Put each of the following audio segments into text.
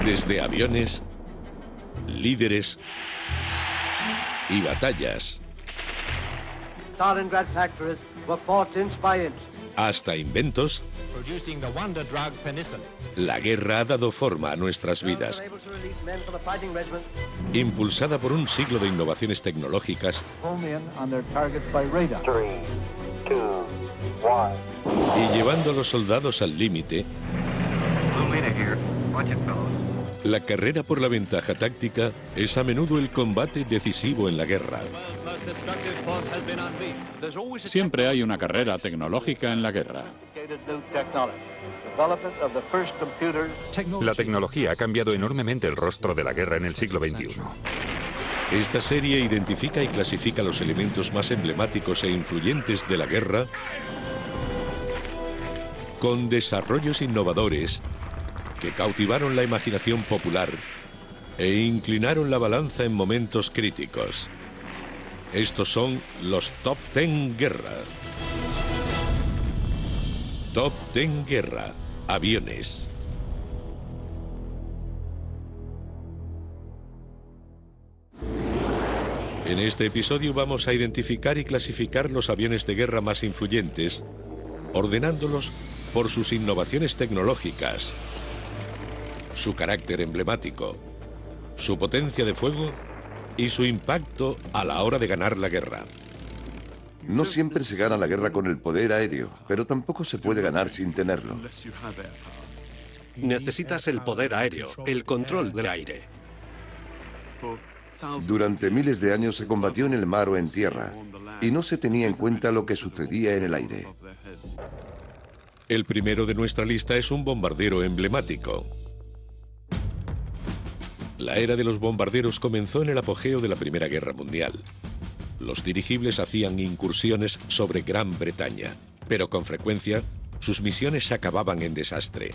Desde aviones, líderes y batallas, Stalingrad factories were fought inch by inch. hasta inventos, la guerra ha dado forma a nuestras vidas. Impulsada por un siglo de innovaciones tecnológicas y llevando a los soldados al límite, la carrera por la ventaja táctica es a menudo el combate decisivo en la guerra. Siempre hay una carrera tecnológica en la guerra. La tecnología ha cambiado enormemente el rostro de la guerra en el siglo XXI. Esta serie identifica y clasifica los elementos más emblemáticos e influyentes de la guerra con desarrollos innovadores que cautivaron la imaginación popular e inclinaron la balanza en momentos críticos. Estos son los Top 10 Guerra. Top 10 Guerra. Aviones. En este episodio vamos a identificar y clasificar los aviones de guerra más influyentes, ordenándolos por sus innovaciones tecnológicas, su carácter emblemático, su potencia de fuego y su impacto a la hora de ganar la guerra. No siempre se gana la guerra con el poder aéreo, pero tampoco se puede ganar sin tenerlo. Necesitas el poder aéreo, el control del aire. Durante miles de años se combatió en el mar o en tierra, y no se tenía en cuenta lo que sucedía en el aire. El primero de nuestra lista es un bombardero emblemático. La era de los bombarderos comenzó en el apogeo de la Primera Guerra Mundial. Los dirigibles hacían incursiones sobre Gran Bretaña, pero con frecuencia sus misiones acababan en desastre.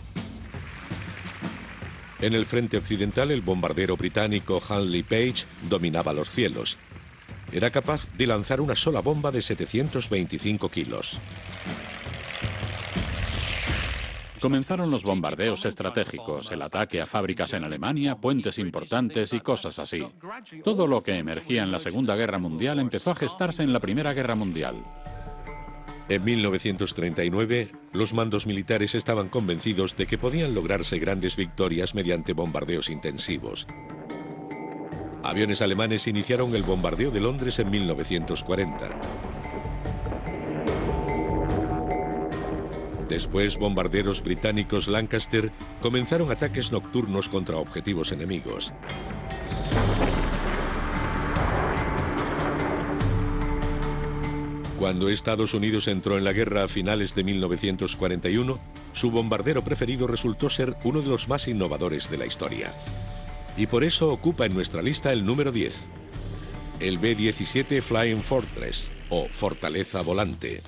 En el frente occidental, el bombardero británico Handley Page dominaba los cielos. Era capaz de lanzar una sola bomba de 725 kilos. Comenzaron los bombardeos estratégicos, el ataque a fábricas en Alemania, puentes importantes y cosas así. Todo lo que emergía en la Segunda Guerra Mundial empezó a gestarse en la Primera Guerra Mundial. En 1939, los mandos militares estaban convencidos de que podían lograrse grandes victorias mediante bombardeos intensivos. Aviones alemanes iniciaron el bombardeo de Londres en 1940. Después, bombarderos británicos Lancaster comenzaron ataques nocturnos contra objetivos enemigos. Cuando Estados Unidos entró en la guerra a finales de 1941, su bombardero preferido resultó ser uno de los más innovadores de la historia. Y por eso ocupa en nuestra lista el número 10, el B-17 Flying Fortress, o Fortaleza Volante.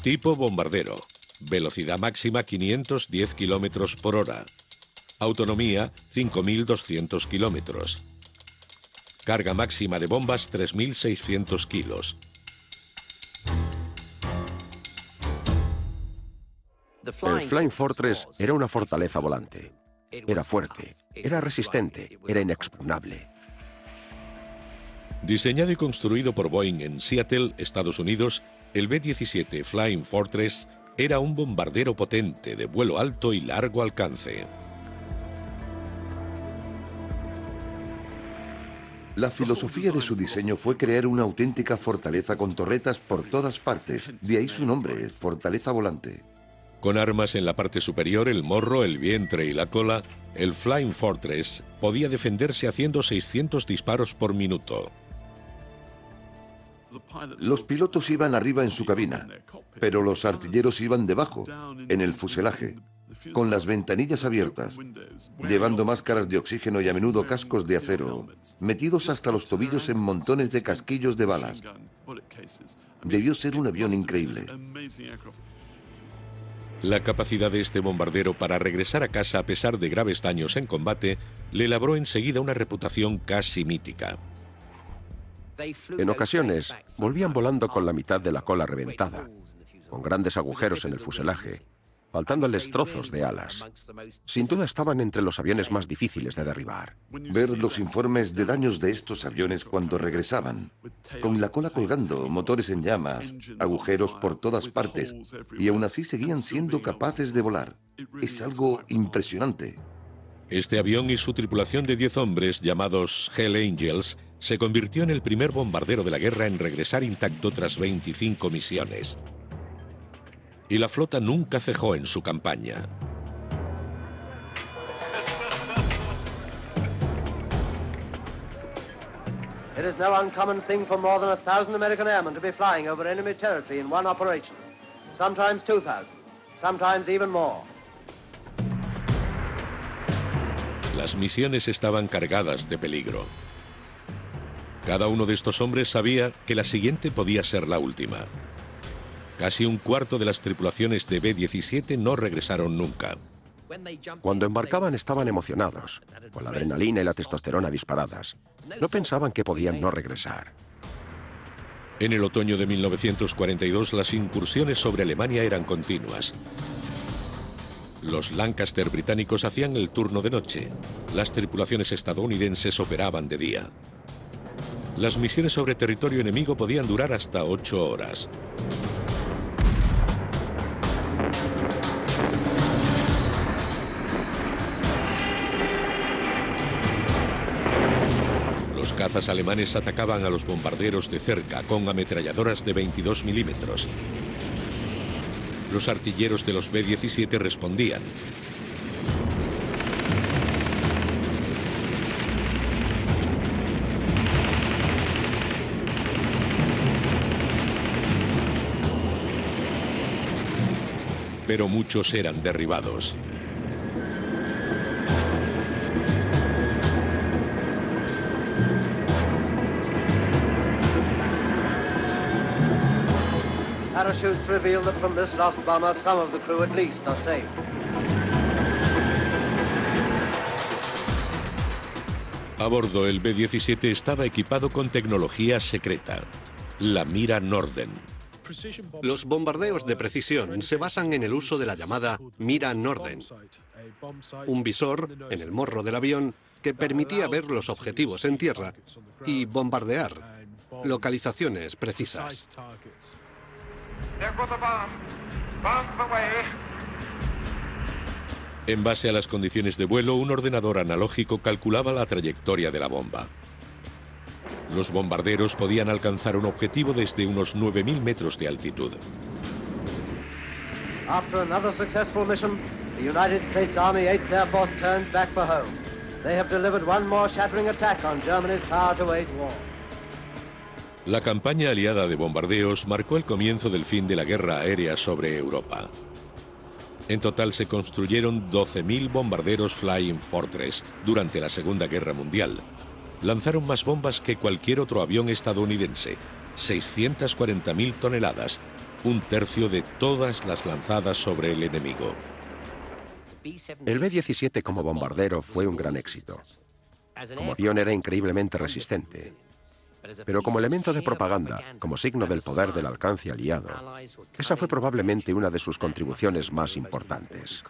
Tipo bombardero. Velocidad máxima 510 km por hora. Autonomía 5.200 km. Carga máxima de bombas 3.600 kilos. El Flying Fortress era una fortaleza volante. Era fuerte, era resistente, era inexpugnable. Diseñado y construido por Boeing en Seattle, Estados Unidos, el B-17 Flying Fortress era un bombardero potente de vuelo alto y largo alcance. La filosofía de su diseño fue crear una auténtica fortaleza con torretas por todas partes. De ahí su nombre, Fortaleza Volante. Con armas en la parte superior, el morro, el vientre y la cola, el Flying Fortress podía defenderse haciendo 600 disparos por minuto. Los pilotos iban arriba en su cabina, pero los artilleros iban debajo, en el fuselaje, con las ventanillas abiertas, llevando máscaras de oxígeno y a menudo cascos de acero, metidos hasta los tobillos en montones de casquillos de balas. Debió ser un avión increíble. La capacidad de este bombardero para regresar a casa a pesar de graves daños en combate le labró enseguida una reputación casi mítica. En ocasiones, volvían volando con la mitad de la cola reventada, con grandes agujeros en el fuselaje, faltándoles trozos de alas. Sin duda estaban entre los aviones más difíciles de derribar. Ver los informes de daños de estos aviones cuando regresaban, con la cola colgando, motores en llamas, agujeros por todas partes, y aún así seguían siendo capaces de volar. Es algo impresionante. Este avión y su tripulación de 10 hombres, llamados Hell Angels, se convirtió en el primer bombardero de la guerra en regresar intacto tras 25 misiones. Y la flota nunca cejó en su campaña. It is no uncommon thing for more than 1,000 American airmen to be flying over enemy territory in one operation. Sometimes 2,000, sometimes even more. Las misiones estaban cargadas de peligro. Cada uno de estos hombres sabía que la siguiente podía ser la última. Casi un cuarto de las tripulaciones de B-17 no regresaron nunca. Cuando embarcaban estaban emocionados, con la adrenalina y la testosterona disparadas. No pensaban que podían no regresar. En el otoño de 1942, las incursiones sobre Alemania eran continuas. Los Lancaster británicos hacían el turno de noche. Las tripulaciones estadounidenses operaban de día. Las misiones sobre territorio enemigo podían durar hasta 8 horas. Los cazas alemanes atacaban a los bombarderos de cerca con ametralladoras de 22 milímetros. Los artilleros de los B-17 respondían. Pero muchos eran derribados. Parachutes reveal that from this lost bomber, some of the crew at least are safe. A bordo, el B-17 estaba equipado con tecnología secreta, la mira Norden. Los bombardeos de precisión se basan en el uso de la llamada mira Norden, un visor en el morro del avión que permitía ver los objetivos en tierra y bombardear localizaciones precisas. En base a las condiciones de vuelo, un ordenador analógico calculaba la trayectoria de la bomba. Los bombarderos podían alcanzar un objetivo desde unos 9.000 metros de altitud. After another successful mission, the United States Army 8th Air Force turns back for home. They have delivered one more shattering attack on Germany's power to wage war. La campaña aliada de bombardeos marcó el comienzo del fin de la guerra aérea sobre Europa. En total se construyeron 12.000 bombarderos Flying Fortress durante la Segunda Guerra Mundial. Lanzaron más bombas que cualquier otro avión estadounidense, 640.000 toneladas, un tercio de todas las lanzadas sobre el enemigo. El B-17 como bombardero fue un gran éxito. Como avión era increíblemente resistente. Pero como elemento de propaganda, como signo del poder del alcance aliado, esa fue probablemente una de sus contribuciones más importantes.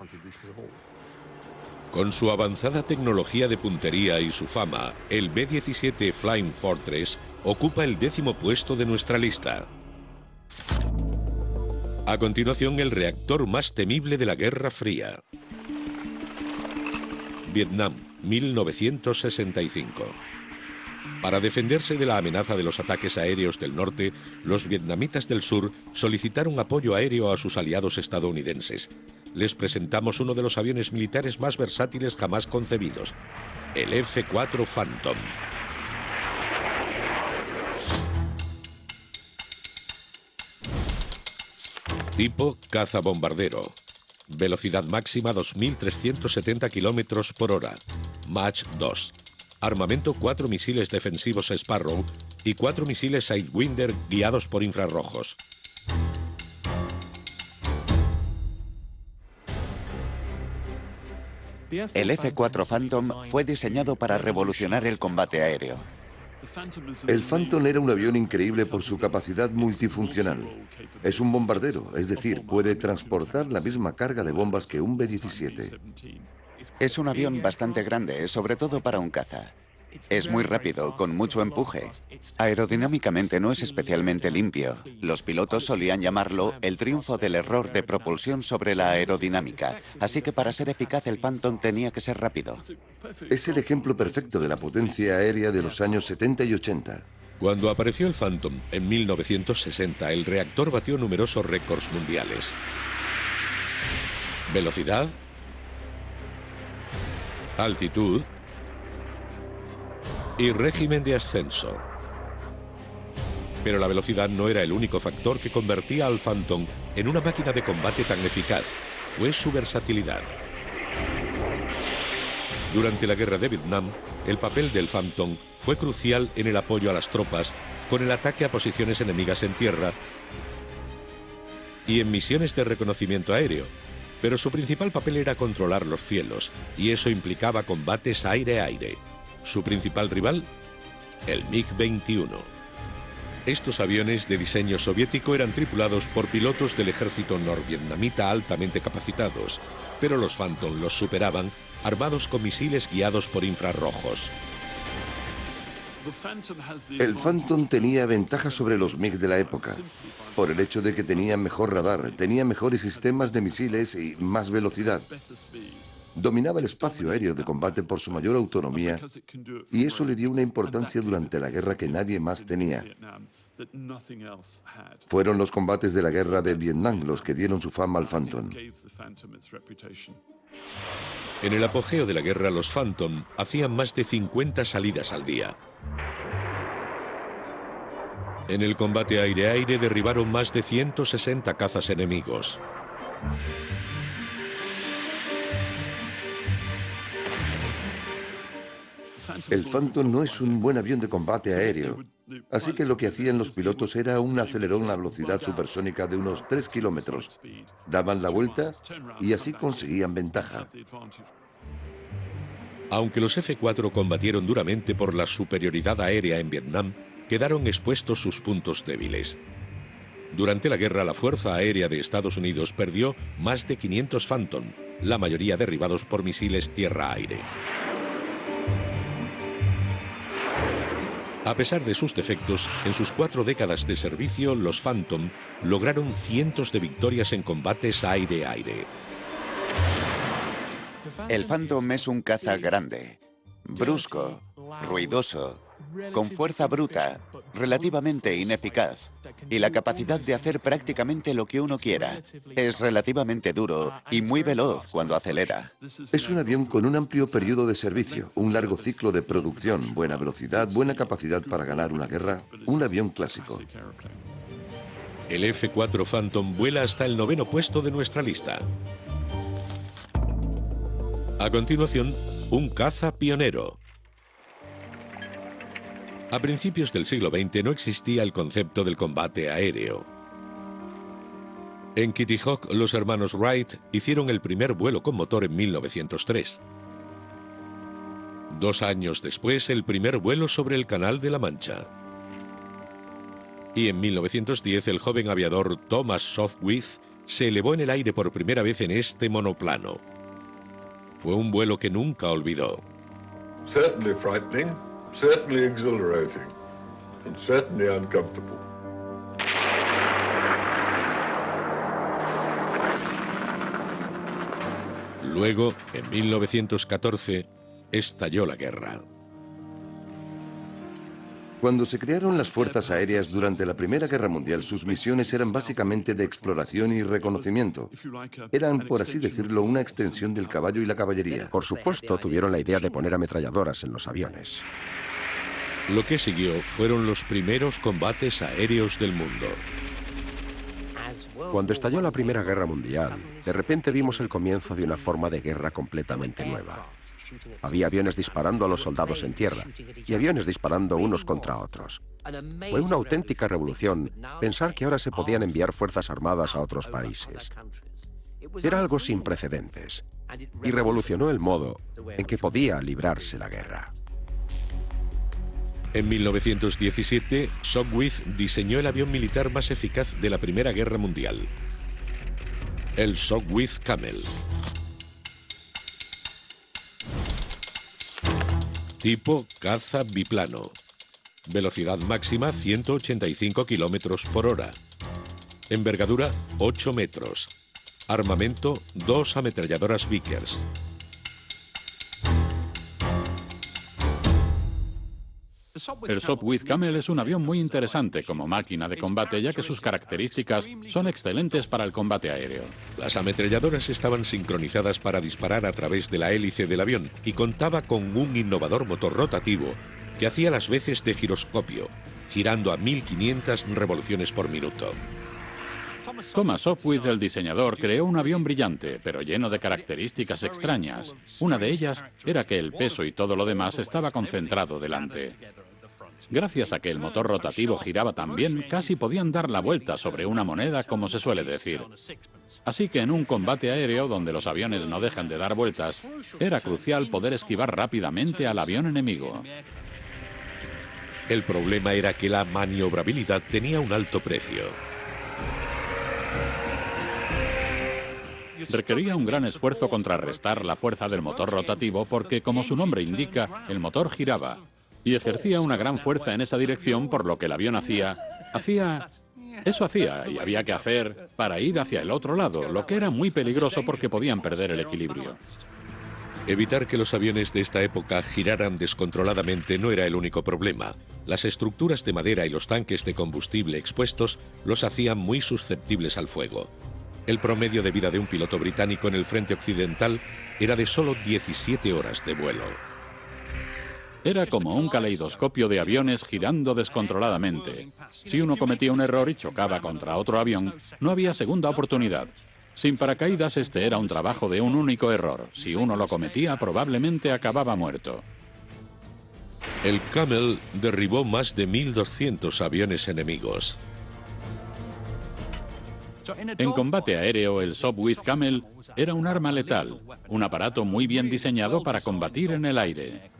Con su avanzada tecnología de puntería y su fama, el B-17 Flying Fortress ocupa el 10º puesto de nuestra lista. A continuación, el reactor más temible de la Guerra Fría. Vietnam, 1965. Para defenderse de la amenaza de los ataques aéreos del norte, los vietnamitas del sur solicitaron apoyo aéreo a sus aliados estadounidenses. Les presentamos uno de los aviones militares más versátiles jamás concebidos, el F-4 Phantom. Tipo caza-bombardero. Velocidad máxima 2.370 km por hora. Mach 2. Armamento 4 misiles defensivos Sparrow y 4 misiles Sidewinder guiados por infrarrojos. El F-4 Phantom fue diseñado para revolucionar el combate aéreo. El Phantom era un avión increíble por su capacidad multifuncional. Es un bombardero, es decir, puede transportar la misma carga de bombas que un B-17. Es un avión bastante grande, sobre todo para un caza. Es muy rápido, con mucho empuje. Aerodinámicamente no es especialmente limpio. Los pilotos solían llamarlo el triunfo del error de propulsión sobre la aerodinámica. Así que para ser eficaz el Phantom tenía que ser rápido. Es el ejemplo perfecto de la potencia aérea de los años 70 y 80. Cuando apareció el Phantom en 1960, el reactor batió numerosos récords mundiales. Velocidad, altitud y régimen de ascenso. Pero la velocidad no era el único factor que convertía al Phantom en una máquina de combate tan eficaz. Fue su versatilidad. Durante la guerra de Vietnam, el papel del Phantom fue crucial en el apoyo a las tropas con el ataque a posiciones enemigas en tierra y en misiones de reconocimiento aéreo. Pero su principal papel era controlar los cielos, y eso implicaba combates aire-aire. Su principal rival, el MiG-21. Estos aviones de diseño soviético eran tripulados por pilotos del ejército norvietnamita altamente capacitados, pero los Phantom los superaban, armados con misiles guiados por infrarrojos. El Phantom tenía ventajas sobre los MiG de la época, por el hecho de que tenía mejor radar, tenía mejores sistemas de misiles y más velocidad. Dominaba el espacio aéreo de combate por su mayor autonomía, y eso le dio una importancia durante la guerra que nadie más tenía. Fueron los combates de la guerra de Vietnam los que dieron su fama al Phantom. En el apogeo de la guerra, los Phantom hacían más de 50 salidas al día. En el combate aire-aire derribaron más de 160 cazas enemigos. El Phantom no es un buen avión de combate aéreo, así que lo que hacían los pilotos era un acelerón a velocidad supersónica de unos 3 kilómetros. Daban la vuelta y así conseguían ventaja. Aunque los F-4 combatieron duramente por la superioridad aérea en Vietnam, quedaron expuestos sus puntos débiles. Durante la guerra, la Fuerza Aérea de Estados Unidos perdió más de 500 Phantom, la mayoría derribados por misiles tierra-aire. A pesar de sus defectos, en sus 4 décadas de servicio, los Phantom lograron cientos de victorias en combates aire-aire. El Phantom es un caza grande, brusco, ruidoso, con fuerza bruta, relativamente ineficaz, y la capacidad de hacer prácticamente lo que uno quiera. Es relativamente duro y muy veloz cuando acelera. Es un avión con un amplio periodo de servicio, un largo ciclo de producción, buena velocidad, buena capacidad para ganar una guerra, un avión clásico. El F-4 Phantom vuela hasta el 9º puesto de nuestra lista. A continuación, un caza pionero. A principios del siglo XX no existía el concepto del combate aéreo. En Kitty Hawk, los hermanos Wright hicieron el primer vuelo con motor en 1903. 2 años después, el primer vuelo sobre el Canal de la Mancha. Y en 1910, el joven aviador Thomas Sopwith se elevó en el aire por primera vez en este monoplano. Fue un vuelo que nunca olvidó. Certainly frightening, certainly exhilarating, and certainly uncomfortable. Luego, en 1914, estalló la guerra. Cuando se crearon las fuerzas aéreas durante la Primera Guerra Mundial, sus misiones eran básicamente de exploración y reconocimiento. Eran, por así decirlo, una extensión del caballo y la caballería. Por supuesto, tuvieron la idea de poner ametralladoras en los aviones. Lo que siguió fueron los primeros combates aéreos del mundo. Cuando estalló la Primera Guerra Mundial, de repente vimos el comienzo de una forma de guerra completamente nueva. Había aviones disparando a los soldados en tierra y aviones disparando unos contra otros. Fue una auténtica revolución pensar que ahora se podían enviar fuerzas armadas a otros países. Era algo sin precedentes y revolucionó el modo en que podía librarse la guerra. En 1917, Sopwith diseñó el avión militar más eficaz de la Primera Guerra Mundial, el Sopwith Camel. Tipo caza biplano. Velocidad máxima 185 kilómetros por hora. Envergadura 8 metros. Armamento 2 ametralladoras Vickers. El Sopwith Camel es un avión muy interesante como máquina de combate, ya que sus características son excelentes para el combate aéreo. Las ametralladoras estaban sincronizadas para disparar a través de la hélice del avión y contaba con un innovador motor rotativo que hacía las veces de giroscopio, girando a 1500 revoluciones por minuto. Thomas Sopwith, el diseñador, creó un avión brillante, pero lleno de características extrañas. Una de ellas era que el peso y todo lo demás estaba concentrado delante. Gracias a que el motor rotativo giraba tan bien, casi podían dar la vuelta sobre una moneda, como se suele decir. Así que en un combate aéreo donde los aviones no dejan de dar vueltas, era crucial poder esquivar rápidamente al avión enemigo. El problema era que la maniobrabilidad tenía un alto precio. Requería un gran esfuerzo contrarrestar la fuerza del motor rotativo porque, como su nombre indica, el motor giraba y ejercía una gran fuerza en esa dirección, por lo que el avión hacía y había que hacer para ir hacia el otro lado, lo que era muy peligroso porque podían perder el equilibrio. Evitar que los aviones de esta época giraran descontroladamente no era el único problema. Las estructuras de madera y los tanques de combustible expuestos los hacían muy susceptibles al fuego. El promedio de vida de un piloto británico en el frente occidental era de solo 17 horas de vuelo. Era como un caleidoscopio de aviones girando descontroladamente. Si uno cometía un error y chocaba contra otro avión, no había segunda oportunidad. Sin paracaídas, este era un trabajo de un único error. Si uno lo cometía, probablemente acababa muerto. El Camel derribó más de 1200 aviones enemigos. En combate aéreo, el Sopwith Camel era un arma letal, un aparato muy bien diseñado para combatir en el aire.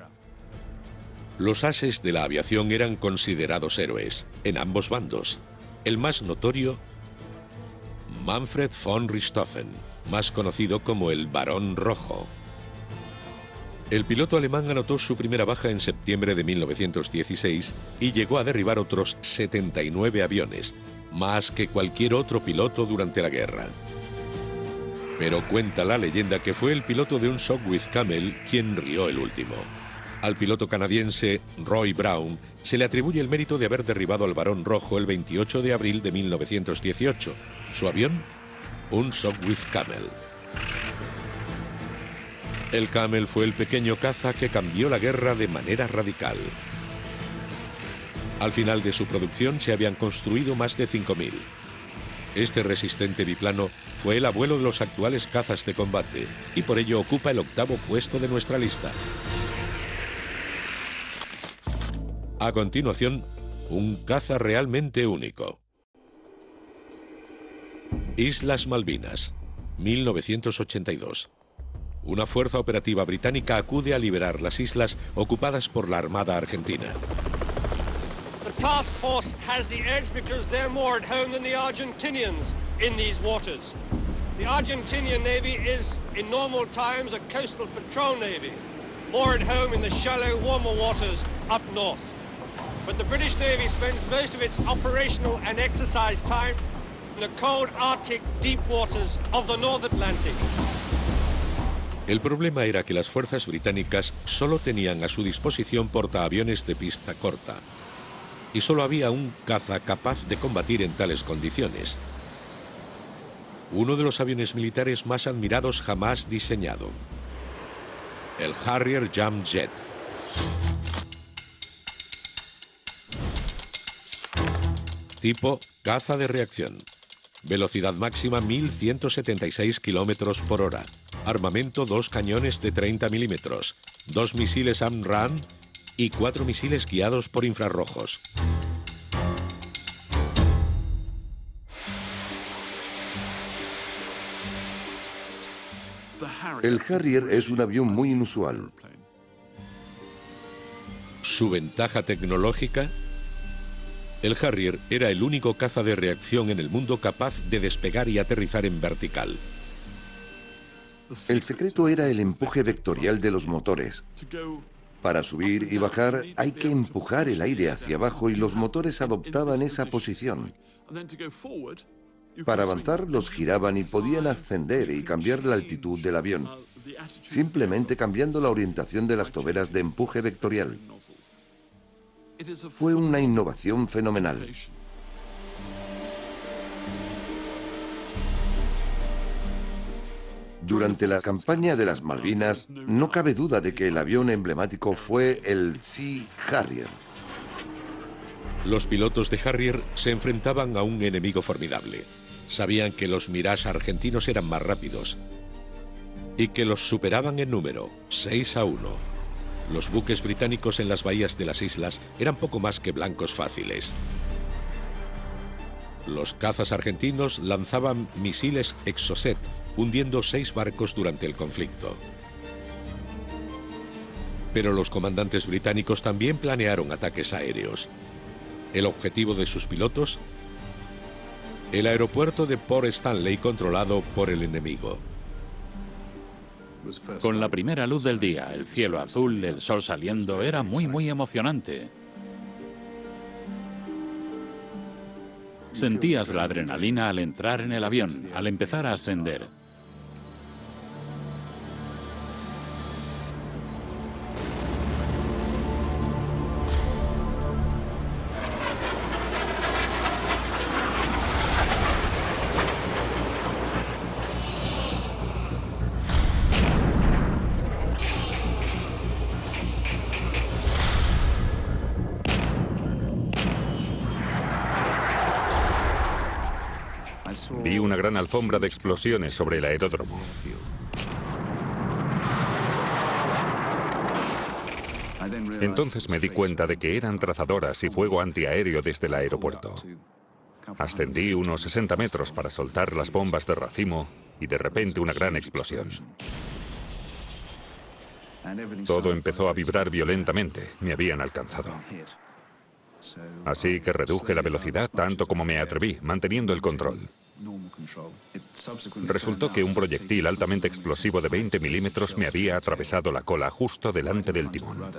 Los ases de la aviación eran considerados héroes, en ambos bandos. El más notorio, Manfred von Richthofen, más conocido como el Barón Rojo. El piloto alemán anotó su primera baja en septiembre de 1916 y llegó a derribar otros 79 aviones, más que cualquier otro piloto durante la guerra. Pero cuenta la leyenda que fue el piloto de un Sopwith Camel quien rió el último. Al piloto canadiense Roy Brown se le atribuye el mérito de haber derribado al Barón Rojo el 28 de abril de 1918. Su avión, un Sopwith Camel. El Camel fue el pequeño caza que cambió la guerra de manera radical. Al final de su producción se habían construido más de 5000. Este resistente biplano fue el abuelo de los actuales cazas de combate y por ello ocupa el 8º puesto de nuestra lista. A continuación, un caza realmente único. Islas Malvinas, 1982. Una fuerza operativa británica acude a liberar las islas ocupadas por la Armada Argentina. The task force has the edge because they're more at home than the Argentinians in these waters. The Argentinian Navy is, in normal times, a coastal patrol navy, more at home in the shallow, warmer waters up north. But the British Navy spends most of its operational and exercise time in the cold Arctic deep waters of the North Atlantic. El problema era que las fuerzas británicas solo tenían a su disposición portaaviones de pista corta. Y solo había un caza capaz de combatir en tales condiciones. Uno de los aviones militares más admirados jamás diseñado. El Harrier Jam Jet. Tipo caza de reacción. Velocidad máxima 1176 kilómetros por hora. Armamento 2 cañones de 30 milímetros, 2 misiles AMRAAM y 4 misiles guiados por infrarrojos. El Harrier es un avión muy inusual. ¿Su ventaja tecnológica? El Harrier era el único caza de reacción en el mundo capaz de despegar y aterrizar en vertical. El secreto era el empuje vectorial de los motores. Para subir y bajar hay que empujar el aire hacia abajo y los motores adoptaban esa posición. Para avanzar los giraban y podían ascender y cambiar la altitud del avión, simplemente cambiando la orientación de las toberas de empuje vectorial. Fue una innovación fenomenal. Durante la campaña de las Malvinas, no cabe duda de que el avión emblemático fue el Sea Harrier. Los pilotos de Harrier se enfrentaban a un enemigo formidable. Sabían que los Mirage argentinos eran más rápidos y que los superaban en número, 6-1. Los buques británicos en las bahías de las islas eran poco más que blancos fáciles. Los cazas argentinos lanzaban misiles Exocet, hundiendo 6 barcos durante el conflicto. Pero los comandantes británicos también planearon ataques aéreos. El objetivo de sus pilotos: el aeropuerto de Port Stanley controlado por el enemigo. Con la primera luz del día, el cielo azul, el sol saliendo, era muy emocionante. Sentías la adrenalina al entrar en el avión, al empezar a ascender. Vi una gran alfombra de explosiones sobre el aeródromo. Entonces me di cuenta de que eran trazadoras y fuego antiaéreo desde el aeropuerto. Ascendí unos 60 metros para soltar las bombas de racimo y de repente una gran explosión. Todo empezó a vibrar violentamente. Me habían alcanzado. Así que reduje la velocidad tanto como me atreví, manteniendo el control. Resultó que un proyectil altamente explosivo de 20 milímetros me había atravesado la cola justo delante del timón.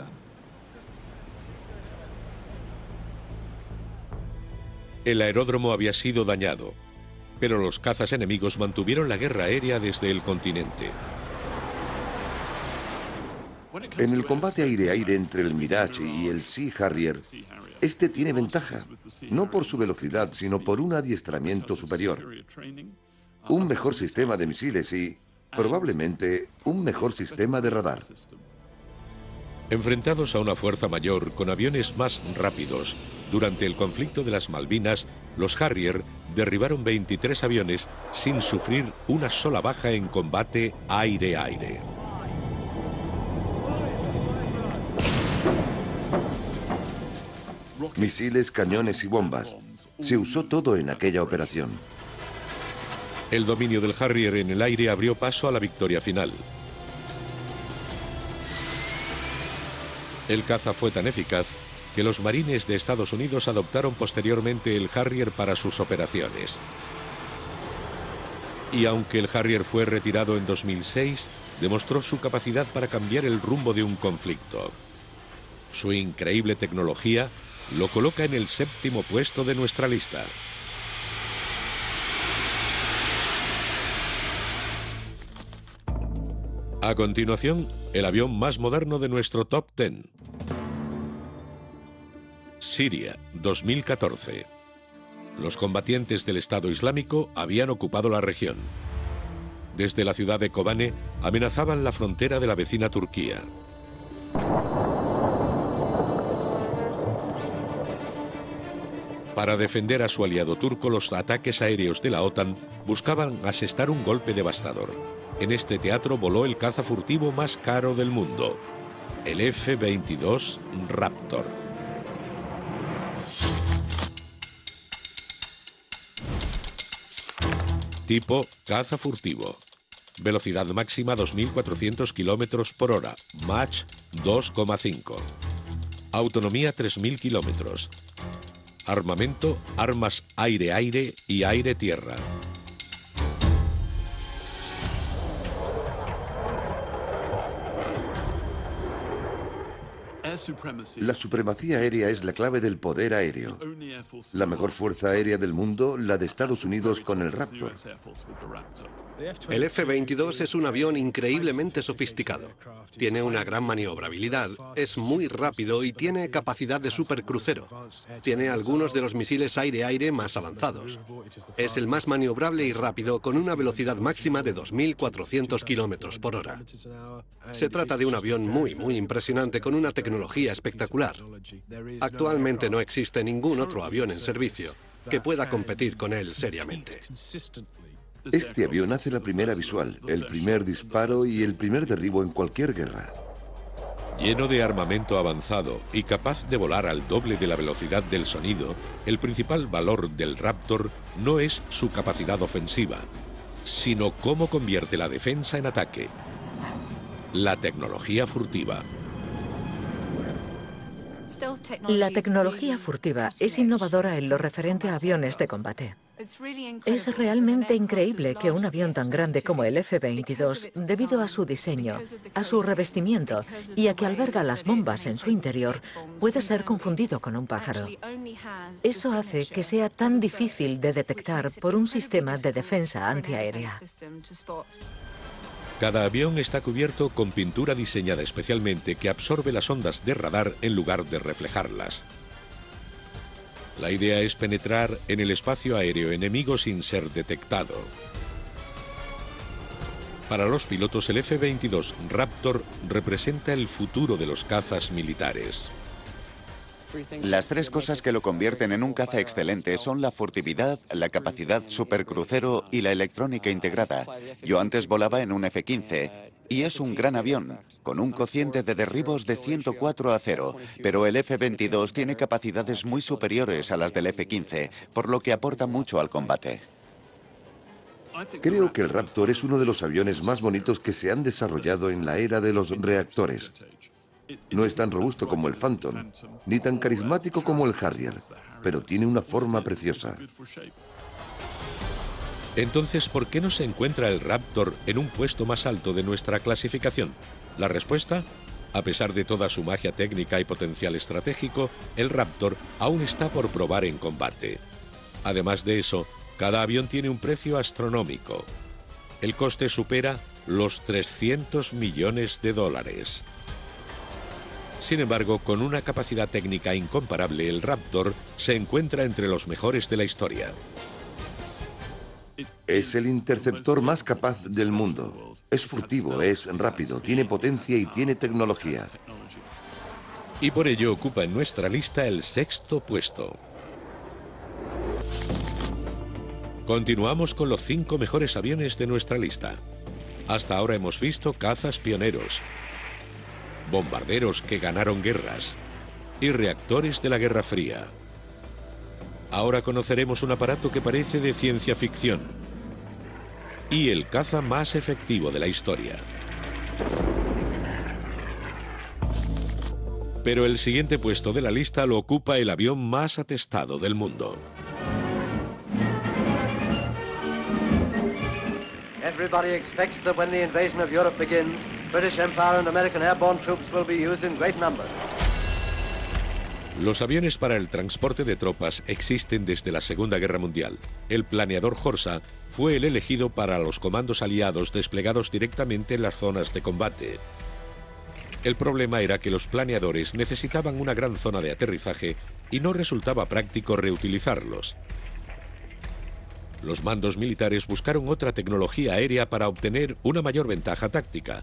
El aeródromo había sido dañado, pero los cazas enemigos mantuvieron la guerra aérea desde el continente. En el combate aire-aire entre el Mirage y el Sea Harrier, este tiene ventaja, no por su velocidad, sino por un adiestramiento superior, un mejor sistema de misiles y, probablemente, un mejor sistema de radar. Enfrentados a una fuerza mayor con aviones más rápidos, durante el conflicto de las Malvinas, los Harrier derribaron 23 aviones sin sufrir una sola baja en combate aire-aire. Misiles, cañones y bombas. Se usó todo en aquella operación. El dominio del Harrier en el aire abrió paso a la victoria final. El caza fue tan eficaz que los marines de Estados Unidos adoptaron posteriormente el Harrier para sus operaciones. Y aunque el Harrier fue retirado en 2006, demostró su capacidad para cambiar el rumbo de un conflicto. Su increíble tecnología lo coloca en el 7º puesto de nuestra lista. A continuación, el avión más moderno de nuestro Top 10. Siria, 2014. Los combatientes del Estado Islámico habían ocupado la región. Desde la ciudad de Kobane amenazaban la frontera de la vecina Turquía. Para defender a su aliado turco, los ataques aéreos de la OTAN buscaban asestar un golpe devastador. En este teatro voló el caza furtivo más caro del mundo, el F-22 Raptor. Tipo caza furtivo. Velocidad máxima 2.400 km/h, Mach 2,5. Autonomía 3.000 kilómetros. Armamento, armas aire-aire y aire-tierra. La supremacía aérea es la clave del poder aéreo. La mejor fuerza aérea del mundo, la de Estados Unidos con el Raptor. El F-22 es un avión increíblemente sofisticado. Tiene una gran maniobrabilidad, es muy rápido y tiene capacidad de supercrucero. Tiene algunos de los misiles aire-aire más avanzados. Es el más maniobrable y rápido, con una velocidad máxima de 2.400 kilómetros por hora. Se trata de un avión muy impresionante, con una tecnología espectacular. Actualmente no existe ningún otro avión en servicio que pueda competir con él seriamente. Este avión hace la primera visual, el primer disparo y el primer derribo en cualquier guerra. Lleno de armamento avanzado y capaz de volar al doble de la velocidad del sonido, el principal valor del Raptor no es su capacidad ofensiva, sino cómo convierte la defensa en ataque. La tecnología furtiva. La tecnología furtiva es innovadora en lo referente a aviones de combate. Es realmente increíble que un avión tan grande como el F-22, debido a su diseño, a su revestimiento y a que alberga las bombas en su interior, pueda ser confundido con un pájaro. Eso hace que sea tan difícil de detectar por un sistema de defensa antiaérea. Cada avión está cubierto con pintura diseñada especialmente que absorbe las ondas de radar en lugar de reflejarlas. La idea es penetrar en el espacio aéreo enemigo sin ser detectado. Para los pilotos, el F-22 Raptor representa el futuro de los cazas militares. Las tres cosas que lo convierten en un caza excelente son la furtividad, la capacidad supercrucero y la electrónica integrada. Yo antes volaba en un F-15 y es un gran avión, con un cociente de derribos de 104-0, pero el F-22 tiene capacidades muy superiores a las del F-15, por lo que aporta mucho al combate. Creo que el Raptor es uno de los aviones más bonitos que se han desarrollado en la era de los reactores. No es tan robusto como el Phantom, ni tan carismático como el Harrier, pero tiene una forma preciosa. Entonces, ¿por qué no se encuentra el Raptor en un puesto más alto de nuestra clasificación? La respuesta: a pesar de toda su magia técnica y potencial estratégico, el Raptor aún está por probar en combate. Además de eso, cada avión tiene un precio astronómico. El coste supera los 300 millones de dólares. Sin embargo, con una capacidad técnica incomparable, el Raptor se encuentra entre los mejores de la historia. Es el interceptor más capaz del mundo. Es furtivo, es rápido, tiene potencia y tiene tecnología. Y por ello ocupa en nuestra lista el 6º puesto. Continuamos con los 5 mejores aviones de nuestra lista. Hasta ahora hemos visto cazas pioneros, bombarderos que ganaron guerras y reactores de la Guerra Fría. Ahora conoceremos un aparato que parece de ciencia ficción y el caza más efectivo de la historia. Pero el siguiente puesto de la lista lo ocupa el avión más atestado del mundo. Everybody expects that when the invasion of Europe begins, British Empire and American airborne troops will be used in great numbers. Los aviones para el transporte de tropas existen desde la Segunda Guerra Mundial. El planeador Horsa fue el elegido para los comandos aliados desplegados directamente en las zonas de combate. El problema era que los planeadores necesitaban una gran zona de aterrizaje y no resultaba práctico reutilizarlos. Los mandos militares buscaron otra tecnología aérea para obtener una mayor ventaja táctica: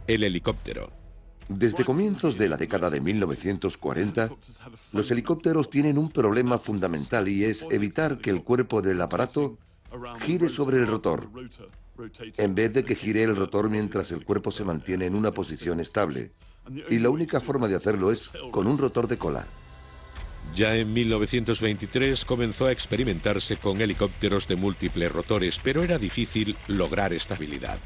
el helicóptero. Desde comienzos de la década de 1940, los helicópteros tienen un problema fundamental y es evitar que el cuerpo del aparato gire sobre el rotor, en vez de que gire el rotor mientras el cuerpo se mantiene en una posición estable. Y la única forma de hacerlo es con un rotor de cola. Ya en 1923 comenzó a experimentarse con helicópteros de múltiples rotores, pero era difícil lograr estabilidad.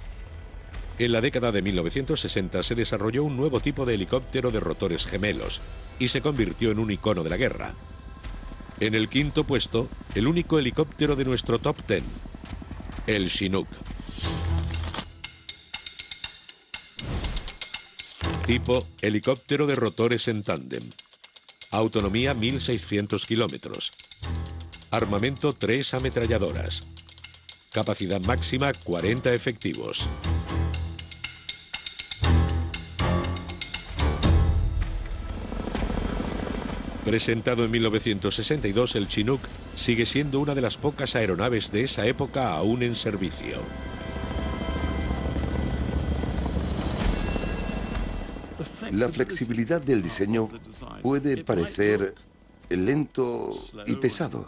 En la década de 1960 se desarrolló un nuevo tipo de helicóptero de rotores gemelos y se convirtió en un icono de la guerra. En el quinto puesto, el único helicóptero de nuestro top 10, el Chinook. Tipo helicóptero de rotores en tándem. Autonomía 1.600 kilómetros. Armamento 3 ametralladoras. Capacidad máxima 40 efectivos. Presentado en 1962, el Chinook sigue siendo una de las pocas aeronaves de esa época aún en servicio. La flexibilidad del diseño puede parecer lento y pesado,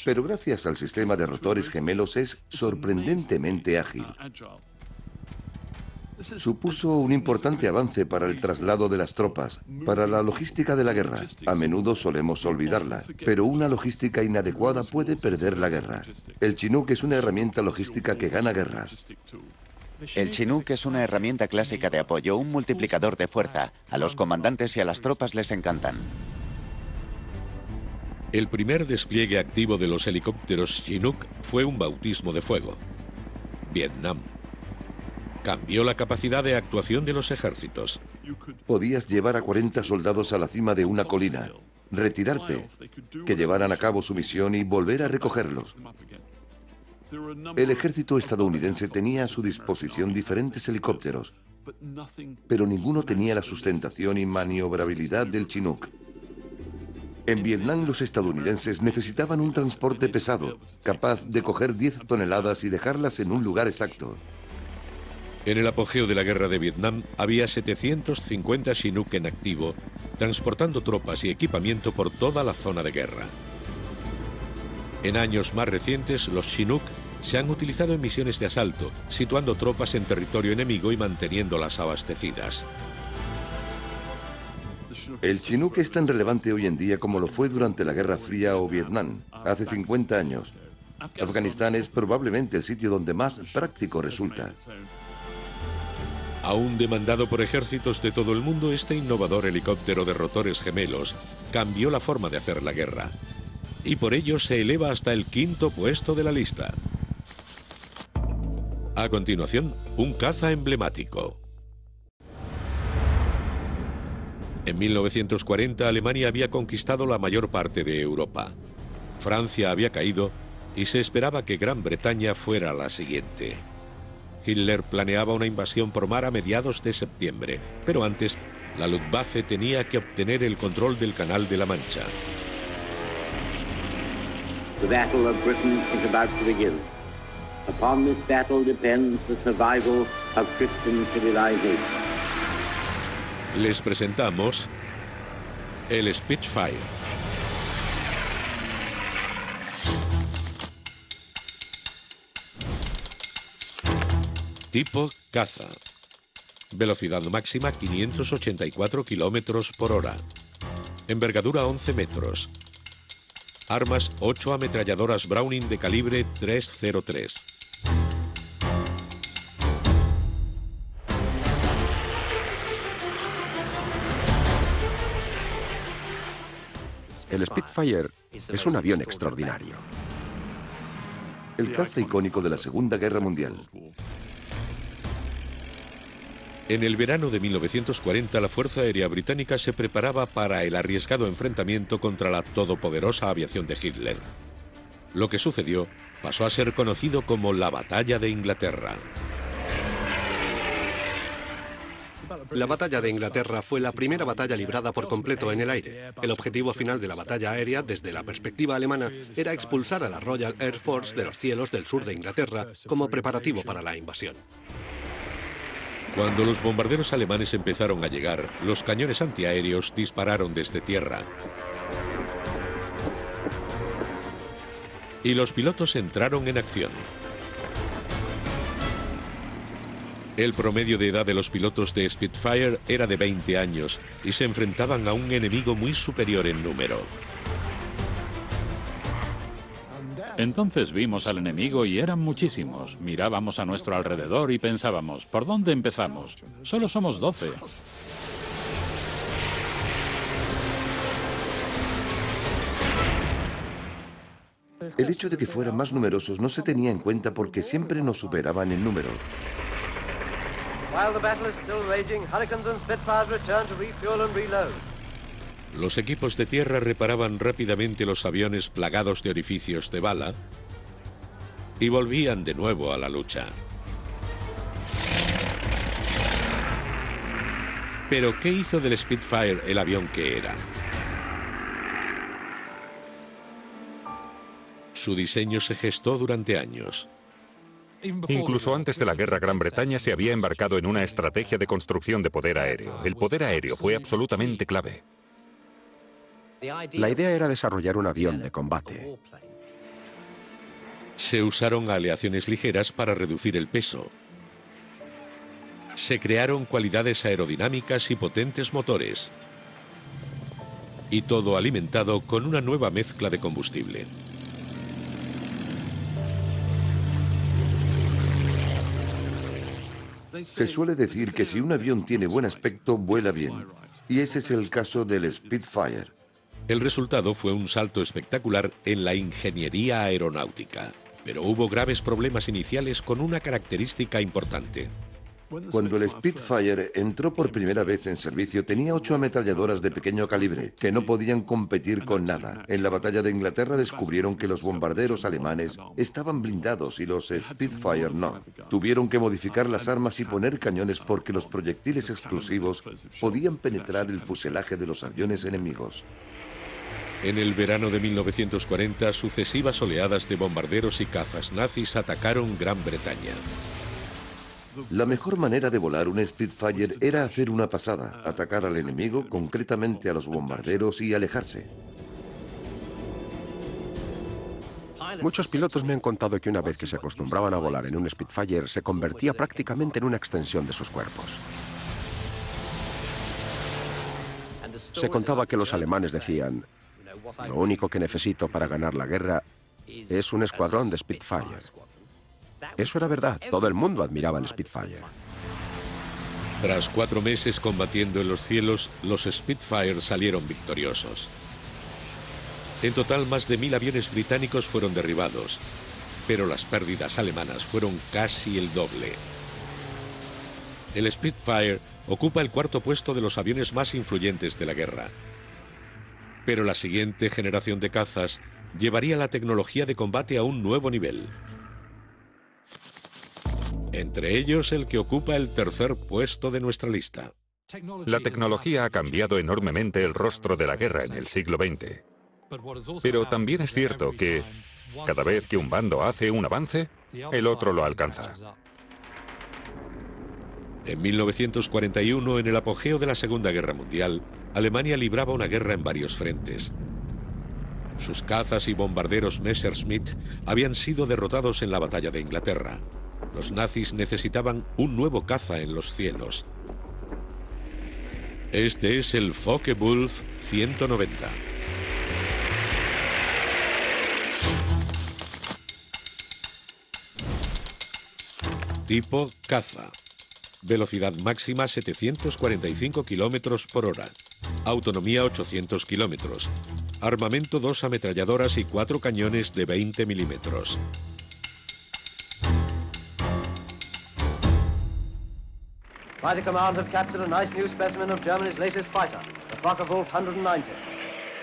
pero gracias al sistema de rotores gemelos es sorprendentemente ágil. Supuso un importante avance para el traslado de las tropas, para la logística de la guerra. A menudo solemos olvidarla, pero una logística inadecuada puede perder la guerra. El Chinook es una herramienta logística que gana guerras. El Chinook es una herramienta clásica de apoyo, un multiplicador de fuerza. A los comandantes y a las tropas les encantan. El primer despliegue activo de los helicópteros Chinook fue un bautismo de fuego. Vietnam. Cambió la capacidad de actuación de los ejércitos. Podías llevar a 40 soldados a la cima de una colina, retirarte, que llevaran a cabo su misión y volver a recogerlos. El ejército estadounidense tenía a su disposición diferentes helicópteros, pero ninguno tenía la sustentación y maniobrabilidad del Chinook. En Vietnam, los estadounidenses necesitaban un transporte pesado, capaz de coger 10 toneladas y dejarlas en un lugar exacto. En el apogeo de la guerra de Vietnam había 750 Chinook en activo, transportando tropas y equipamiento por toda la zona de guerra. En años más recientes, los Chinook se han utilizado en misiones de asalto, situando tropas en territorio enemigo y manteniéndolas abastecidas. El Chinook es tan relevante hoy en día como lo fue durante la Guerra Fría o Vietnam, hace 50 años. Afganistán es probablemente el sitio donde más práctico resulta. Aún demandado por ejércitos de todo el mundo, este innovador helicóptero de rotores gemelos cambió la forma de hacer la guerra. Y por ello se eleva hasta el quinto puesto de la lista. A continuación, un caza emblemático. En 1940, Alemania había conquistado la mayor parte de Europa. Francia había caído y se esperaba que Gran Bretaña fuera la siguiente. Hitler planeaba una invasión por mar a mediados de septiembre, pero antes, la Luftwaffe tenía que obtener el control del Canal de la Mancha. The battle of Britain is about to begin. Upon this battle depends the survival of Christian civilization. Les presentamos el Spitfire. Tipo caza. Velocidad máxima 584 kilómetros por hora. Envergadura 11 metros. Armas 8 ametralladoras Browning de calibre .303. El Spitfire es un avión extraordinario. El caza icónico de la Segunda Guerra Mundial. En el verano de 1940, la Fuerza Aérea Británica se preparaba para el arriesgado enfrentamiento contra la todopoderosa aviación de Hitler. Lo que sucedió pasó a ser conocido como la Batalla de Inglaterra. La batalla de Inglaterra fue la primera batalla librada por completo en el aire. El objetivo final de la batalla aérea, desde la perspectiva alemana, era expulsar a la Royal Air Force de los cielos del sur de Inglaterra como preparativo para la invasión. Cuando los bombarderos alemanes empezaron a llegar, los cañones antiaéreos dispararon desde tierra. Y los pilotos entraron en acción. El promedio de edad de los pilotos de Spitfire era de 20 años y se enfrentaban a un enemigo muy superior en número. Entonces vimos al enemigo y eran muchísimos. Mirábamos a nuestro alrededor y pensábamos, ¿por dónde empezamos? Solo somos 12. El hecho de que fueran más numerosos no se tenía en cuenta porque siempre nos superaban en número. While the battle is still raging, Hurricanes and Spitfires return to refuel and reload. Los equipos de tierra reparaban rápidamente los aviones plagados de orificios de bala y volvían de nuevo a la lucha. Pero, ¿qué hizo del Spitfire el avión que era? Su diseño se gestó durante años. Incluso antes de la guerra, Gran Bretaña se había embarcado en una estrategia de construcción de poder aéreo. El poder aéreo fue absolutamente clave. La idea era desarrollar un avión de combate. Se usaron aleaciones ligeras para reducir el peso. Se crearon cualidades aerodinámicas y potentes motores. Y todo alimentado con una nueva mezcla de combustible. Se suele decir que si un avión tiene buen aspecto, vuela bien. Y ese es el caso del Spitfire. El resultado fue un salto espectacular en la ingeniería aeronáutica, pero hubo graves problemas iniciales con una característica importante. Cuando el Spitfire entró por primera vez en servicio, tenía 8 ametralladoras de pequeño calibre, que no podían competir con nada. En la batalla de Inglaterra descubrieron que los bombarderos alemanes estaban blindados y los Spitfire no. Tuvieron que modificar las armas y poner cañones porque los proyectiles explosivos podían penetrar el fuselaje de los aviones enemigos. En el verano de 1940, sucesivas oleadas de bombarderos y cazas nazis atacaron Gran Bretaña. La mejor manera de volar un Spitfire era hacer una pasada, atacar al enemigo, concretamente a los bombarderos, y alejarse. Muchos pilotos me han contado que una vez que se acostumbraban a volar en un Spitfire, se convertía prácticamente en una extensión de sus cuerpos. Se contaba que los alemanes decían, lo único que necesito para ganar la guerra es un escuadrón de Spitfire. Eso era verdad, todo el mundo admiraba el Spitfire. Tras 4 meses combatiendo en los cielos, los Spitfire salieron victoriosos. En total, más de 1000 aviones británicos fueron derribados, pero las pérdidas alemanas fueron casi el doble. El Spitfire ocupa el 4º puesto de los aviones más influyentes de la guerra. Pero la siguiente generación de cazas llevaría la tecnología de combate a un nuevo nivel. Entre ellos, el que ocupa el 3er puesto de nuestra lista. La tecnología ha cambiado enormemente el rostro de la guerra en el siglo XX. Pero también es cierto que cada vez que un bando hace un avance, el otro lo alcanza. En 1941, en el apogeo de la Segunda Guerra Mundial, Alemania libraba una guerra en varios frentes. Sus cazas y bombarderos Messerschmitt habían sido derrotados en la batalla de Inglaterra. Los nazis necesitaban un nuevo caza en los cielos. Este es el Focke-Wulf 190. Tipo caza. Velocidad máxima 745 km por hora. Autonomía 800 km. Armamento 2 ametralladoras y 4 cañones de 20 milímetros. Fighter Command have captured a nice new specimen of Germany's latest fighter, the Focke-Wulf 190.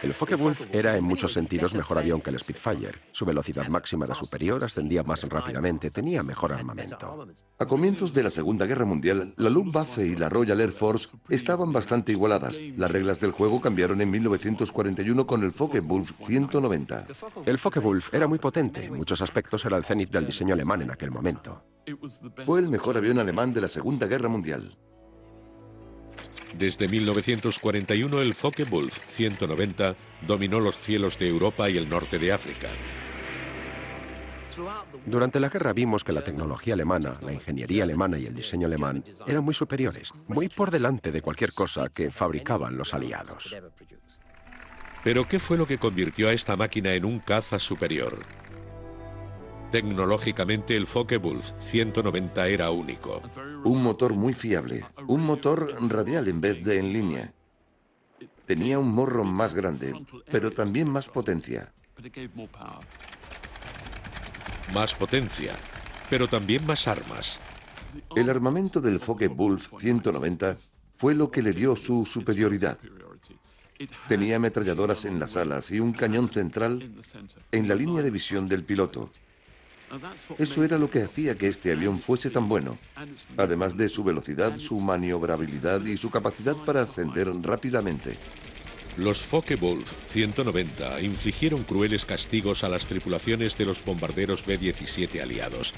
El Focke-Wulf era en muchos sentidos mejor avión que el Spitfire. Su velocidad máxima era superior, ascendía más rápidamente, tenía mejor armamento. A comienzos de la Segunda Guerra Mundial, la Luftwaffe y la Royal Air Force estaban bastante igualadas. Las reglas del juego cambiaron en 1941 con el Focke-Wulf 190. El Focke-Wulf era muy potente, en muchos aspectos era el cenit del diseño alemán en aquel momento. Fue el mejor avión alemán de la Segunda Guerra Mundial. Desde 1941, el Focke-Wulf 190 dominó los cielos de Europa y el norte de África. Durante la guerra vimos que la tecnología alemana, la ingeniería alemana y el diseño alemán eran muy superiores, muy por delante de cualquier cosa que fabricaban los aliados. ¿Pero qué fue lo que convirtió a esta máquina en un caza superior? Tecnológicamente, el Focke-Wulf 190 era único. Un motor muy fiable, un motor radial en vez de en línea. Tenía un morro más grande, pero también más potencia. Más potencia, pero también más armas. El armamento del Focke-Wulf 190 fue lo que le dio su superioridad. Tenía ametralladoras en las alas y un cañón central en la línea de visión del piloto. Eso era lo que hacía que este avión fuese tan bueno, además de su velocidad, su maniobrabilidad y su capacidad para ascender rápidamente. Los Focke-Wulf 190 infligieron crueles castigos a las tripulaciones de los bombarderos B-17 aliados.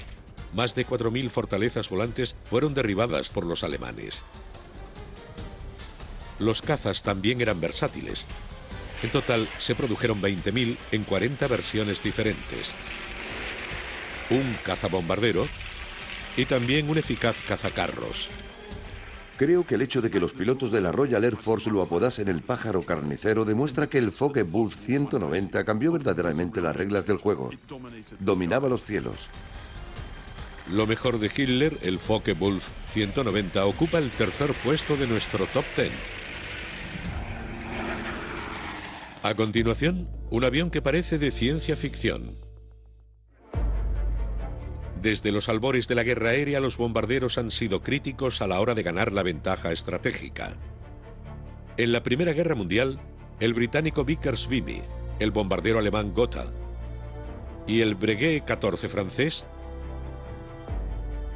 Más de 4.000 fortalezas volantes fueron derribadas por los alemanes. Los cazas también eran versátiles. En total se produjeron 20.000 en 40 versiones diferentes. Un cazabombardero y también un eficaz cazacarros. Creo que el hecho de que los pilotos de la Royal Air Force lo apodasen el pájaro carnicero demuestra que el Focke-Wulf 190 cambió verdaderamente las reglas del juego. Dominaba los cielos. Lo mejor de Hitler, el Focke-Wulf 190, ocupa el tercer puesto de nuestro top 10. A continuación, un avión que parece de ciencia ficción. Desde los albores de la guerra aérea, los bombarderos han sido críticos a la hora de ganar la ventaja estratégica. En la Primera Guerra Mundial, el británico Vickers Vimy, el bombardero alemán Gotha y el Breguet 14 francés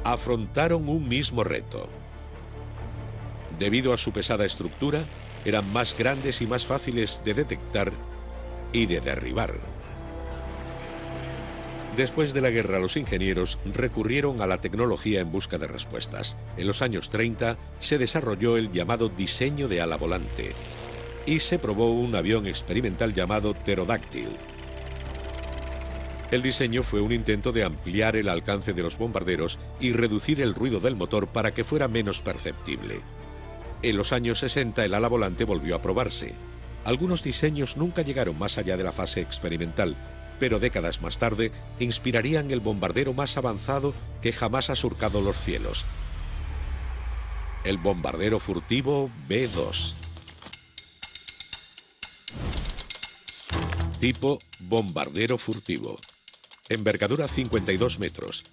afrontaron un mismo reto. Debido a su pesada estructura, eran más grandes y más fáciles de detectar y de derribar. Después de la guerra, los ingenieros recurrieron a la tecnología en busca de respuestas. En los años 30 se desarrolló el llamado diseño de ala volante y se probó un avión experimental llamado pterodáctil. El diseño fue un intento de ampliar el alcance de los bombarderos y reducir el ruido del motor para que fuera menos perceptible. En los años 60 el ala volante volvió a probarse. Algunos diseños nunca llegaron más allá de la fase experimental, pero décadas más tarde inspirarían el bombardero más avanzado que jamás ha surcado los cielos. El bombardero furtivo B-2. Tipo bombardero furtivo. Envergadura 52 metros.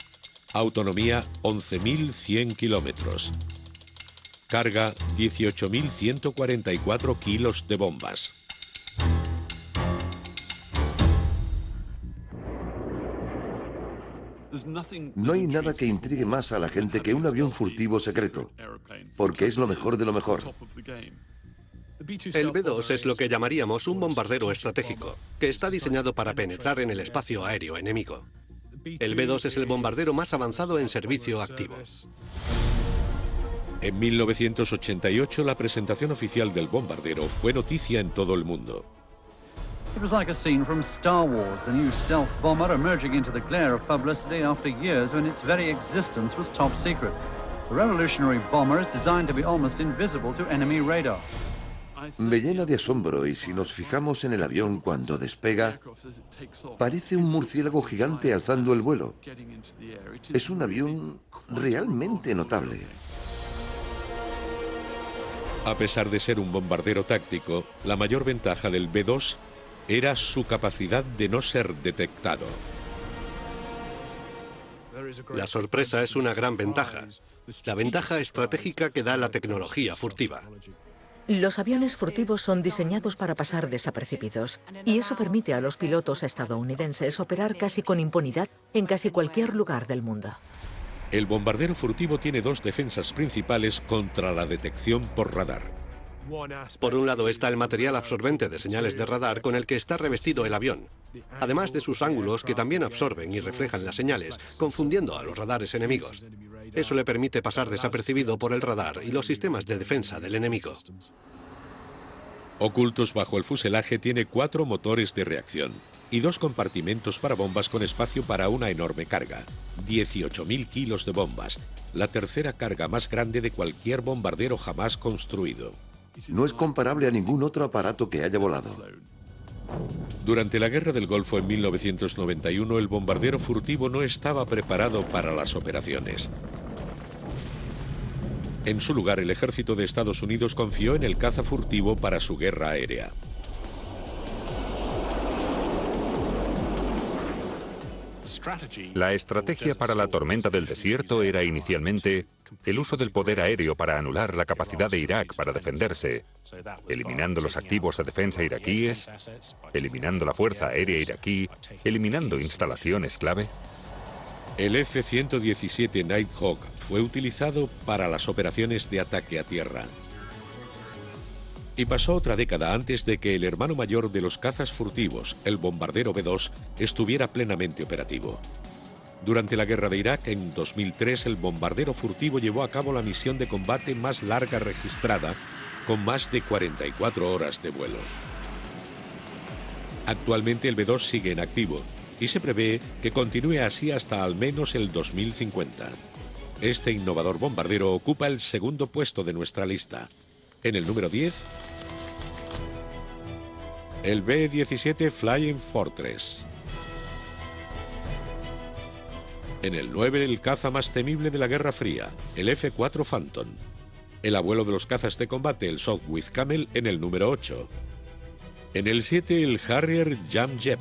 Autonomía 11.100 kilómetros. Carga 18.144 kilos de bombas. No hay nada que intrigue más a la gente que un avión furtivo secreto, porque es lo mejor de lo mejor. El B-2 es lo que llamaríamos un bombardero estratégico, que está diseñado para penetrar en el espacio aéreo enemigo. El B-2 es el bombardero más avanzado en servicio activo. En 1988, la presentación oficial del bombardero fue noticia en todo el mundo. It was like a scene from Star Wars, the new stealth bomber emerging into the glare of publicity after years when its very existence was top secret. The revolutionary bomber is designed to be almost invisible to enemy radar. Me llena de asombro y si nos fijamos en el avión cuando despega, parece un murciélago gigante alzando el vuelo. Es un avión realmente notable. A pesar de ser un bombardero táctico, la mayor ventaja del B-2 era su capacidad de no ser detectado. La sorpresa es una gran ventaja. La ventaja estratégica que da la tecnología furtiva. Los aviones furtivos son diseñados para pasar desapercibidos, y eso permite a los pilotos estadounidenses operar casi con impunidad en casi cualquier lugar del mundo. El bombardero furtivo tiene dos defensas principales contra la detección por radar. Por un lado está el material absorbente de señales de radar con el que está revestido el avión, además de sus ángulos que también absorben y reflejan las señales, confundiendo a los radares enemigos. Eso le permite pasar desapercibido por el radar y los sistemas de defensa del enemigo. Ocultos bajo el fuselaje tiene 4 motores de reacción y 2 compartimentos para bombas con espacio para una enorme carga, 18.000 kilos de bombas, la tercera carga más grande de cualquier bombardero jamás construido. No es comparable a ningún otro aparato que haya volado. Durante la Guerra del Golfo en 1991, el bombardero furtivo no estaba preparado para las operaciones. En su lugar, el ejército de Estados Unidos confió en el caza furtivo para su guerra aérea. La estrategia para la tormenta del desierto era inicialmente el uso del poder aéreo para anular la capacidad de Irak para defenderse, eliminando los activos de defensa iraquíes, eliminando la fuerza aérea iraquí, eliminando instalaciones clave. El F-117 Nighthawk fue utilizado para las operaciones de ataque a tierra. Y pasó otra década antes de que el hermano mayor de los cazas furtivos, el bombardero B-2, estuviera plenamente operativo. Durante la guerra de Irak, en 2003, el bombardero furtivo llevó a cabo la misión de combate más larga registrada, con más de 44 horas de vuelo. Actualmente el B-2 sigue en activo y se prevé que continúe así hasta al menos el 2050. Este innovador bombardero ocupa el segundo puesto de nuestra lista. En el número 10, el B-17 Flying Fortress. En el 9, el caza más temible de la Guerra Fría, el F-4 Phantom. El abuelo de los cazas de combate, el Sopwith Camel, en el número 8. En el 7, el Harrier Jamjet.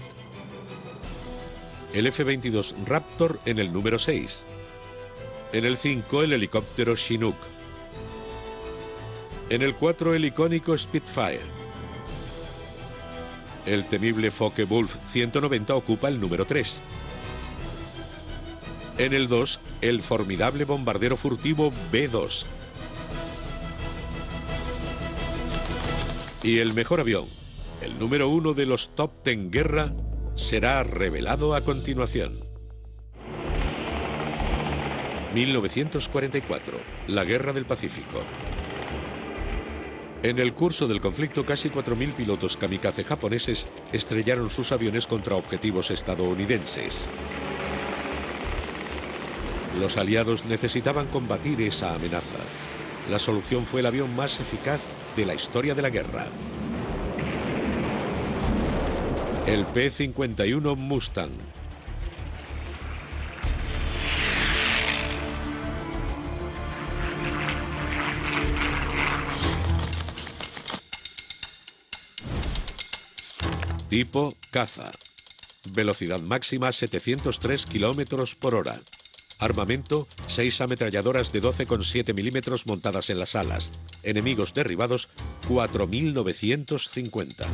El F-22 Raptor en el número 6. En el 5, el helicóptero Chinook. En el 4, el icónico Spitfire. El temible Focke-Wulf 190 ocupa el número 3. En el 2, el formidable bombardero furtivo B-2. Y el mejor avión, el número 1 de los Top 10 Guerra, será revelado a continuación. 1944, la Guerra del Pacífico. En el curso del conflicto, casi 4.000 pilotos kamikaze japoneses estrellaron sus aviones contra objetivos estadounidenses. Los aliados necesitaban combatir esa amenaza. La solución fue el avión más eficaz de la historia de la guerra. El P-51 Mustang. Tipo caza. Velocidad máxima 703 km por hora. Armamento, 6 ametralladoras de 12,7 milímetros montadas en las alas. Enemigos derribados, 4.950.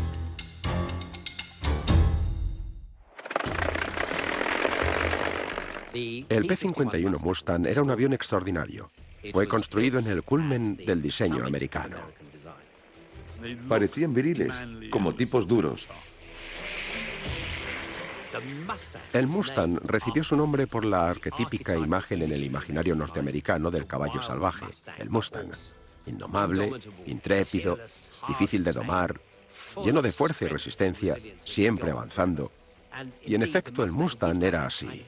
El P-51 Mustang era un avión extraordinario. Fue construido en el culmen del diseño americano. Parecían viriles, como tipos duros. El Mustang recibió su nombre por la arquetípica imagen en el imaginario norteamericano del caballo salvaje, el Mustang. Indomable, intrépido, difícil de domar, lleno de fuerza y resistencia, siempre avanzando. Y en efecto, el Mustang era así.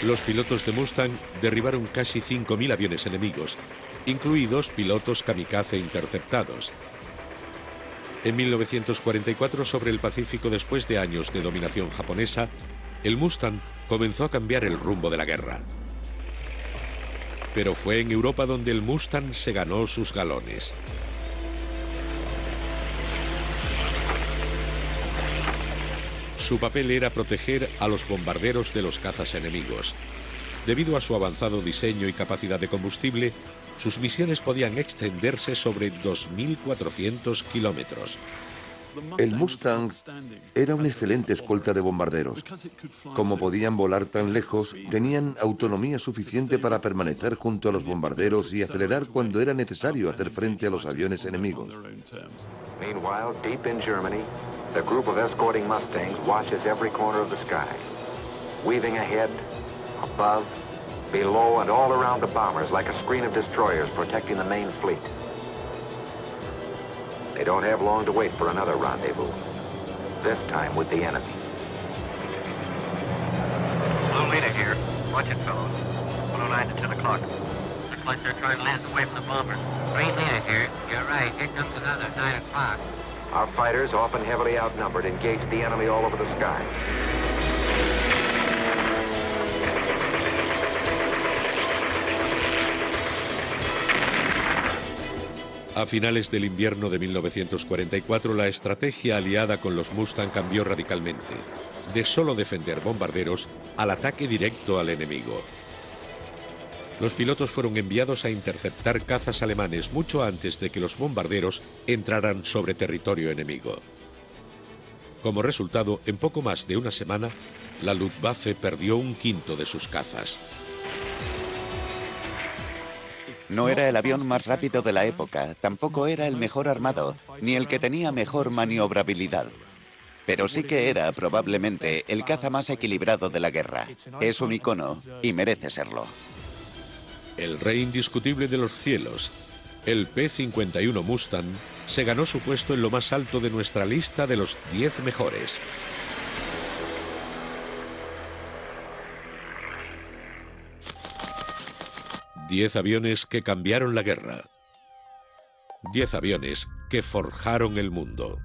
Los pilotos de Mustang derribaron casi 5.000 aviones enemigos, incluidos pilotos kamikaze interceptados. En 1944, sobre el Pacífico, después de años de dominación japonesa, el Mustang comenzó a cambiar el rumbo de la guerra. Pero fue en Europa donde el Mustang se ganó sus galones. Su papel era proteger a los bombarderos de los cazas enemigos. Debido a su avanzado diseño y capacidad de combustible, sus misiones podían extenderse sobre 2.400 kilómetros. El Mustang era una excelente escolta de bombarderos. Como podían volar tan lejos, tenían autonomía suficiente para permanecer junto a los bombarderos y acelerar cuando era necesario hacer frente a los aviones enemigos. Meanwhile, deep in Germany, the group of escorting Mustangs watches every corner of the sky, weaving ahead, above, below, and all around the bombers like a screen of destroyers protecting the main fleet. They don't have long to wait for another rendezvous, this time with the enemy. Blue leader here. Watch it, fellows. 109 to 10 o'clock. Looks like they're trying to land away from the bomber. Green leader here. You're right. Here comes another 9 o'clock. Our fighters, often heavily outnumbered, engaged the enemy all over the sky. A finales del invierno de 1944, la estrategia aliada con los Mustang cambió radicalmente, de solo defender bombarderos al ataque directo al enemigo. Los pilotos fueron enviados a interceptar cazas alemanes mucho antes de que los bombarderos entraran sobre territorio enemigo. Como resultado, en poco más de una semana, la Luftwaffe perdió un quinto de sus cazas. No era el avión más rápido de la época, tampoco era el mejor armado, ni el que tenía mejor maniobrabilidad. Pero sí que era, probablemente, el caza más equilibrado de la guerra. Es un icono y merece serlo. El rey indiscutible de los cielos, el P-51 Mustang, se ganó su puesto en lo más alto de nuestra lista de los 10 mejores. Diez aviones que cambiaron la guerra. 10 aviones que forjaron el mundo.